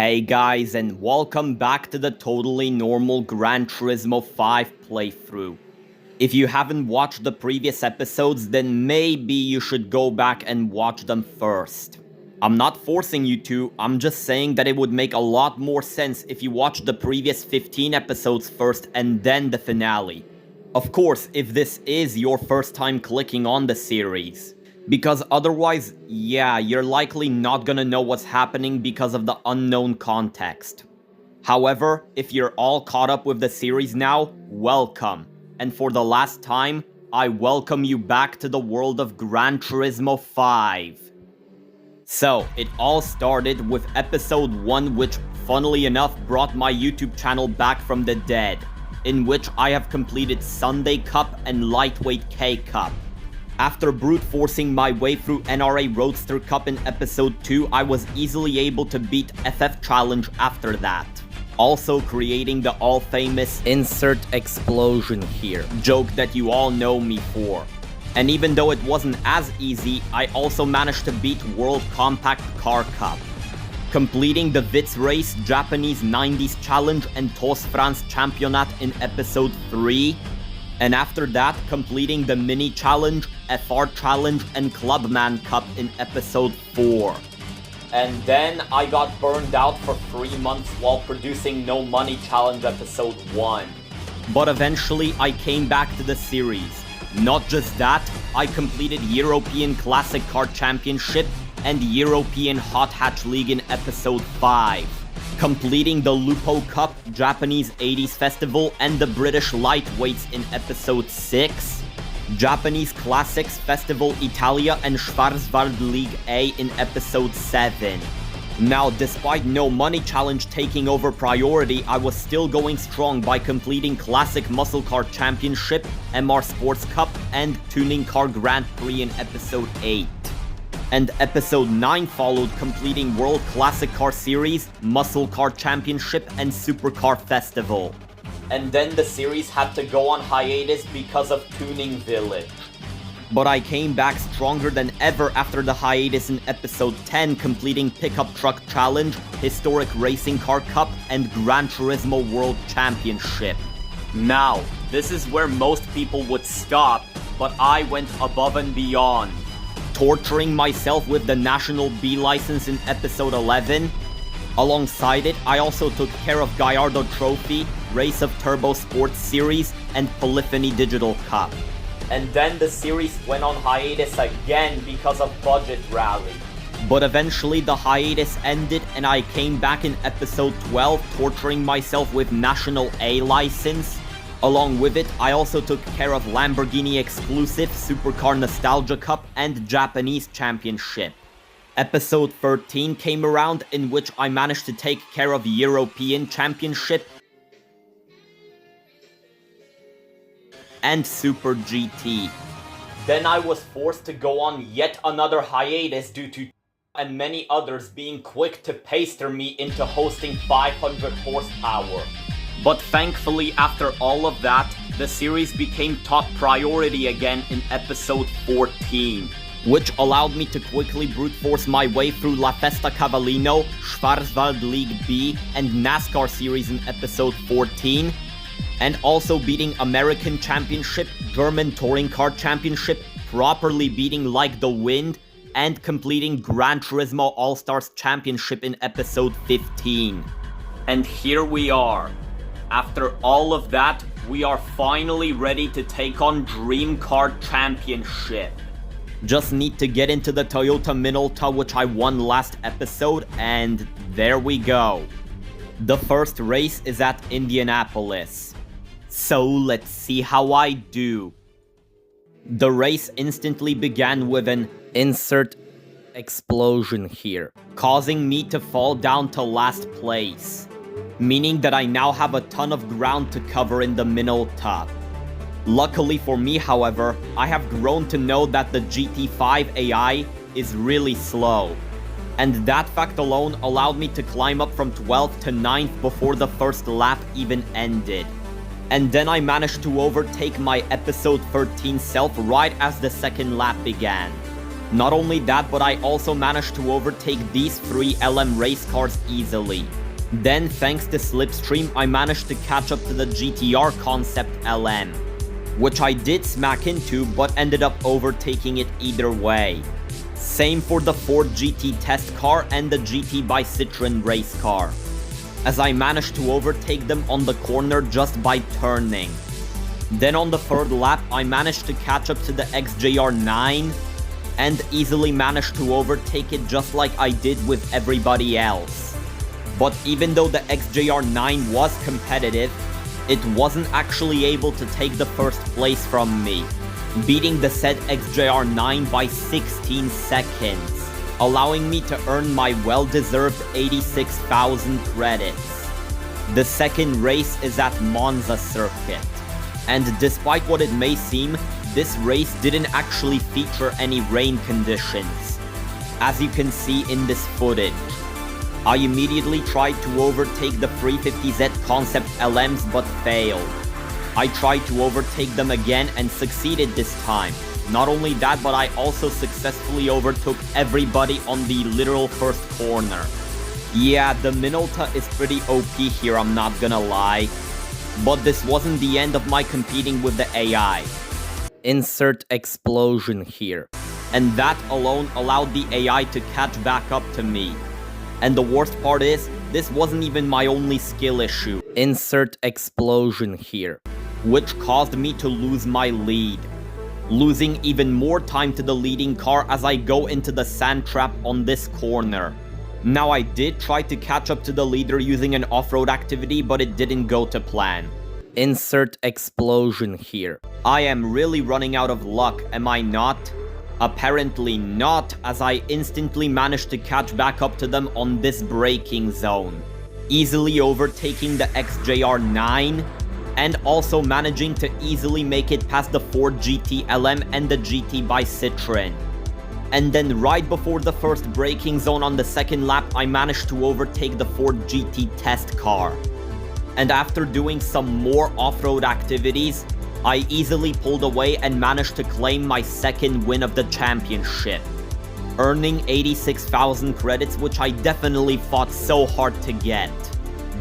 Hey guys, and welcome back to the totally normal Gran Turismo 5 playthrough. If you haven't watched the previous episodes, then maybe you should go back and watch them first. I'm not forcing you to, I'm just saying that it would make a lot more sense if you watched the previous 15 episodes first and then the finale. Of course, if this is your first time clicking on the series. Because otherwise, yeah, you're likely not gonna know what's happening because of the unknown context. However, if you're all caught up with the series now, welcome. And for the last time, I welcome you back to the world of Gran Turismo 5. So, it all started with episode 1, which, funnily enough, brought my YouTube channel back from the dead, in which I have completed Sunday Cup and Lightweight K Cup. After brute forcing my way through NRA Roadster Cup in episode 2, I was easily able to beat FF Challenge after that. Also creating the all-famous insert explosion here joke that you all know me for. And even though it wasn't as easy, I also managed to beat World Compact Car Cup. Completing the Witz Race Japanese 90s Challenge and TOS France Championat in episode 3. And after that, completing the Mini Challenge, FR Challenge, and Clubman Cup in episode 4. And then I got burned out for 3 months while producing No Money Challenge episode 1. But eventually I came back to the series. Not just that, I completed European Classic Car Championship and European Hot Hatch League in episode 5. Completing the Lupo Cup, Japanese 80s Festival, and the British Lightweights in episode 6. Japanese Classics Festival Italia and Schwarzwald League A in episode 7. Now, despite No Money Challenge taking over priority, I was still going strong by completing Classic Muscle Car Championship, MR Sports Cup, and Tuning Car Grand Prix in episode 8. And episode 9 followed, completing World Classic Car Series, Muscle Car Championship, and Supercar Festival. And then the series had to go on hiatus because of Tuning Village. But I came back stronger than ever after the hiatus in episode 10, completing Pickup Truck Challenge, Historic Racing Car Cup, and Gran Turismo World Championship. Now, this is where most people would stop, but I went above and beyond. Torturing myself with the National B license in episode 11. Alongside it, I also took care of Gallardo Trophy, Race of Turbo Sports Series, and Polyphony Digital Cup. And then the series went on hiatus again because of budget rally. But eventually the hiatus ended and I came back in episode 12, torturing myself with National A license. Along with it, I also took care of Lamborghini exclusive, Supercar Nostalgia Cup, and Japanese Championship. Episode 13 came around, in which I managed to take care of European Championship and Super GT. Then I was forced to go on yet another hiatus due to and many others being quick to paster me into hosting 500 horsepower. But thankfully, after all of that, the series became top priority again in episode 14, which allowed me to quickly brute force my way through La Festa Cavallino, Schwarzwald League B, and NASCAR series in episode 14, and also beating American Championship, German Touring Car Championship, properly beating Like the Wind, and completing Gran Turismo All-Stars Championship in episode 15. And here we are. After all of that, we are finally ready to take on Dream Car Championship. Just need to get into the Toyota Minolta, which I won last episode, and there we go. The first race is at Indianapolis. So let's see how I do. The race instantly began with an insert explosion here, causing me to fall down to last place. Meaning that I now have a ton of ground to cover in the Minolta. Luckily for me, however, I have grown to know that the GT5 AI is really slow. And that fact alone allowed me to climb up from 12th to 9th before the first lap even ended. And then I managed to overtake my episode 13 self right as the second lap began. Not only that, but I also managed to overtake these 3 LM race cars easily. Then, thanks to Slipstream, I managed to catch up to the GTR Concept LM, which I did smack into, but ended up overtaking it either way. Same for the Ford GT test car and the GT by Citroën race car, as I managed to overtake them on the corner just by turning. Then on the 3rd lap, I managed to catch up to the XJR9 and easily managed to overtake it just like I did with everybody else. But even though the XJR9 was competitive, it wasn't actually able to take the 1st place from me, beating the said XJR9 by 16 seconds, allowing me to earn my well-deserved 86,000 credits. The 2nd race is at Monza circuit, and despite what it may seem, this race didn't actually feature any rain conditions, as you can see in this footage. I immediately tried to overtake the 350Z Concept LMs but failed. I tried to overtake them again and succeeded this time. Not only that, but I also successfully overtook everybody on the literal 1st corner. Yeah, the Minolta is pretty OP here, I'm not gonna lie. But this wasn't the end of my competing with the AI. Insert explosion here. And that alone allowed the AI to catch back up to me. And the worst part is, this wasn't even my only skill issue. Insert explosion here. Which caused me to lose my lead, losing even more time to the leading car as I go into the sand trap on this corner. Now I did try to catch up to the leader using an off-road activity, but it didn't go to plan. Insert explosion here. I am really running out of luck, am I not? Apparently not, as I instantly managed to catch back up to them on this braking zone, easily overtaking the XJR9, and also managing to easily make it past the Ford GT LM and the GT by Citroën. And then right before the 1st braking zone on the 2nd lap, I managed to overtake the Ford GT test car. And after doing some more off-road activities, I easily pulled away and managed to claim my 2nd win of the championship, earning 86,000 credits, which I definitely fought so hard to get.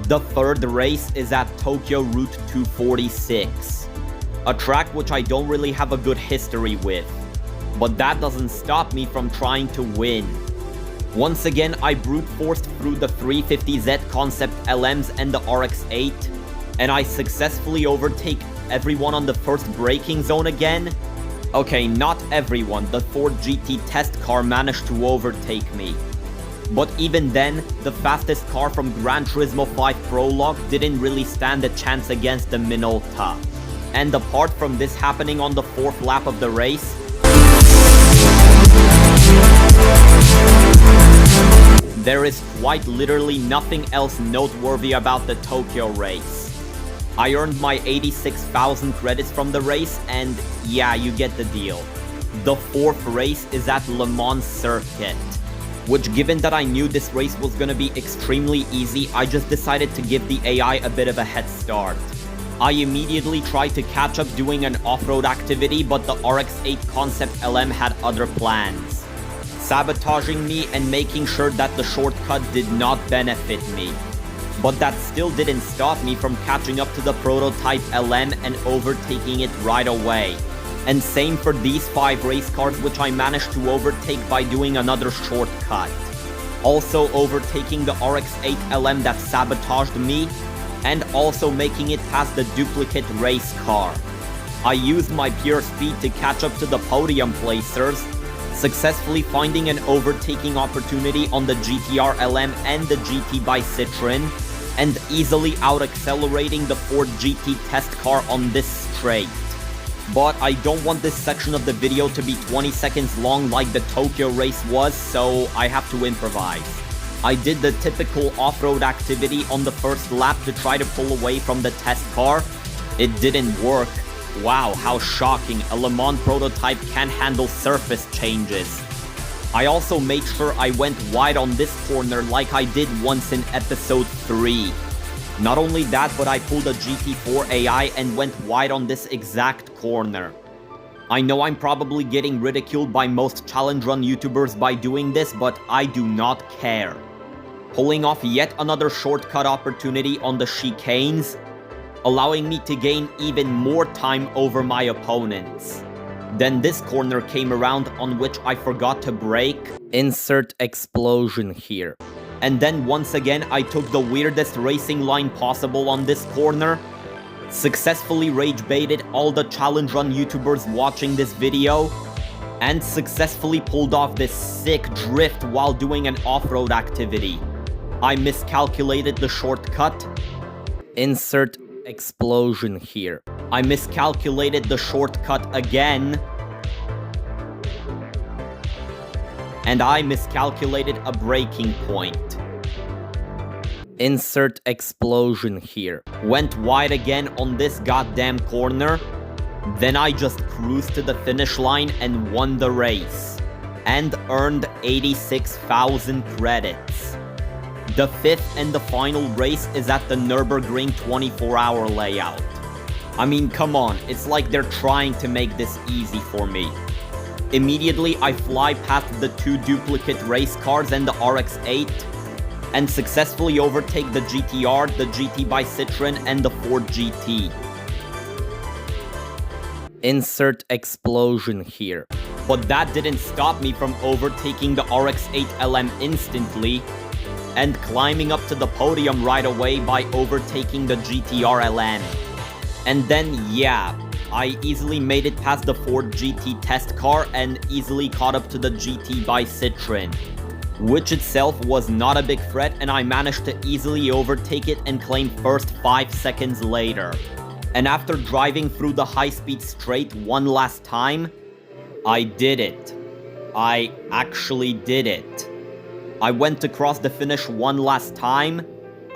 The 3rd race is at Tokyo Route 246, a track which I don't really have a good history with, but that doesn't stop me from trying to win. Once again, I brute forced through the 350Z Concept LMs and the RX-8, and I successfully overtake everyone on the 1st braking zone again. Okay, not everyone, the Ford GT test car managed to overtake me. But even then, the fastest car from Gran Turismo 5 Prologue didn't really stand a chance against the Minolta. And apart from this happening on the 4th lap of the race, there is quite literally nothing else noteworthy about the Tokyo race. I earned my 86,000 credits from the race, and yeah, you get the deal. The 4th race is at Le Mans circuit, which, given that I knew this race was gonna be extremely easy, I just decided to give the AI a bit of a head start. I immediately tried to catch up doing an off-road activity, but the RX-8 Concept LM had other plans, sabotaging me and making sure that the shortcut did not benefit me. But that still didn't stop me from catching up to the prototype LM and overtaking it right away. And same for these 5 race cars, which I managed to overtake by doing another shortcut. Also overtaking the RX-8 LM that sabotaged me, and also making it past the duplicate race car. I used my pure speed to catch up to the podium placers, successfully finding an overtaking opportunity on the GTR LM and the GT by Citroën, and easily out-accelerating the Ford GT test car on this straight. But I don't want this section of the video to be 20 seconds long like the Tokyo race was, so I have to improvise. I did the typical off-road activity on the 1st lap to try to pull away from the test car. It didn't work. Wow, how shocking, a Le Mans prototype can handle surface changes. I also made sure I went wide on this corner like I did once in episode 3. Not only that, but I pulled a GT4 AI and went wide on this exact corner. I know I'm probably getting ridiculed by most challenge run YouTubers by doing this, but I do not care. Pulling off yet another shortcut opportunity on the chicanes, allowing me to gain even more time over my opponents. Then this corner came around on which I forgot to brake. Insert explosion here. And then once again I took the weirdest racing line possible on this corner, successfully rage baited all the challenge run YouTubers watching this video, and successfully pulled off this sick drift while doing an off-road activity. I miscalculated the shortcut. Insert explosion here. I miscalculated the shortcut again. And I miscalculated a braking point. Insert explosion here. Went wide again on this goddamn corner. Then I just cruised to the finish line and won the race. And earned 86,000 credits. The fifth and the final race is at the Nürburgring 24-hour layout. I mean, come on, it's like they're trying to make this easy for me. Immediately, I fly past the two duplicate race cars and the RX-8, and successfully overtake the GTR, the GT by Citroën, and the Ford GT. Insert explosion here. But that didn't stop me from overtaking the RX-8 LM instantly, and climbing up to the podium right away by overtaking the GTR LM. And then, yeah, I easily made it past the Ford GT test car and easily caught up to the GT by Citroën, which itself was not a big threat, and I managed to easily overtake it and claim first 5 seconds later. And after driving through the high-speed straight one last time, I did it. I actually did it. I went across the finish one last time,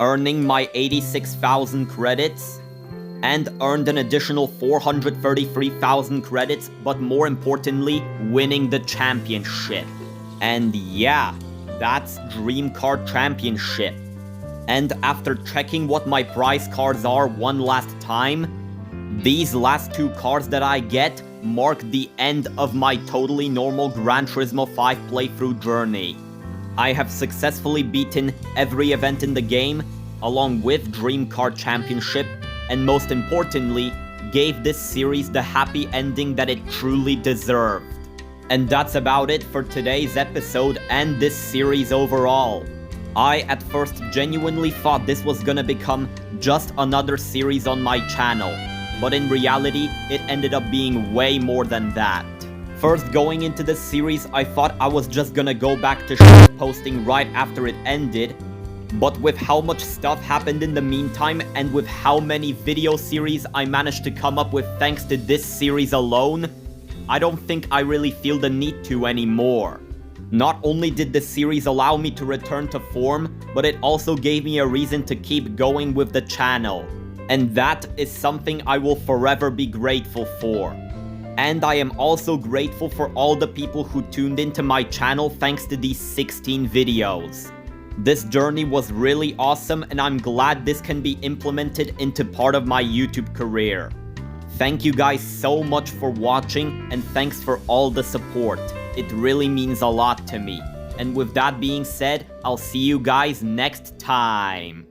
earning my 86,000 credits, and earned an additional 433,000 credits, but more importantly, winning the championship. And yeah, that's Dream Car Championship. And after checking what my prize cards are one last time, these last two cars that I get mark the end of my totally normal Gran Turismo 5 playthrough journey. I have successfully beaten every event in the game, along with Dream Car Championship, and most importantly, gave this series the happy ending that it truly deserved. And that's about it for today's episode and this series overall. I at first genuinely thought this was gonna become just another series on my channel, but in reality, it ended up being way more than that. First, going into this series, I thought I was just gonna go back to short posting right after it ended, but with how much stuff happened in the meantime, and with how many video series I managed to come up with thanks to this series alone, I don't think I really feel the need to anymore. Not only did the series allow me to return to form, but it also gave me a reason to keep going with the channel. And that is something I will forever be grateful for. And I am also grateful for all the people who tuned into my channel thanks to these 16 videos. This journey was really awesome, and I'm glad this can be implemented into part of my YouTube career. Thank you guys so much for watching, and thanks for all the support. It really means a lot to me. And with that being said, I'll see you guys next time.